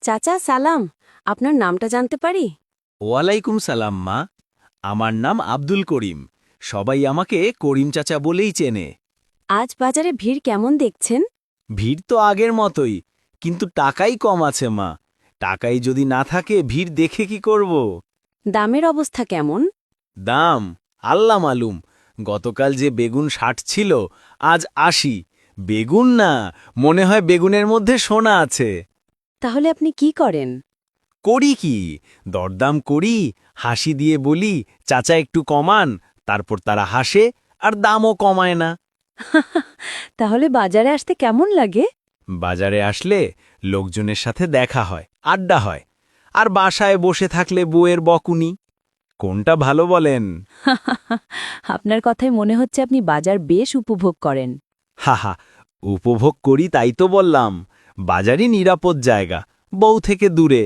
চাচা সালাম, আপনার নামটা জানতে পারি? ওয়ালাইকুম সালাম মা। আমার নাম আব্দুল করিম। সবাই আমাকে করিম চাচা বলেই চেনে। আজ বাজারে ভিড় কেমন দেখছেন? ভিড় তো আগের মতোই, কিন্তু টাকাই কম আছে মা। টাকাই যদি না থাকে ভিড় দেখে কি করব? দামের অবস্থা কেমন? দাম আল্লাহ মালুম। গতকাল যে বেগুন ৬০ ছিল, আজ ৮০। বেগুন না, মনে হয় বেগুনের মধ্যে সোনা আছে। তাহলে আপনি কি করেন? করি কি? দরদাম করি, হাসি দিয়ে বলি চাচা একটু কমান, তারপর তারা হাসে আর দামও কমায় না। তাহলে বাজারে আসতে কেমন লাগে? বাজারে আসলে লোকজনের সাথে দেখা হয়, আড্ডা হয়, আর বাসায় বসে থাকলে বউয়ের বকুনি। কোনটা ভালো বলেন? আপনার কথায় মনে হচ্ছে আপনি বাজার বেশ উপভোগ করেন। হাহা, উপভোগ করি তাই তো বললাম। বাজারই নিরাপদ জায়গা, বউ থেকে দূরে।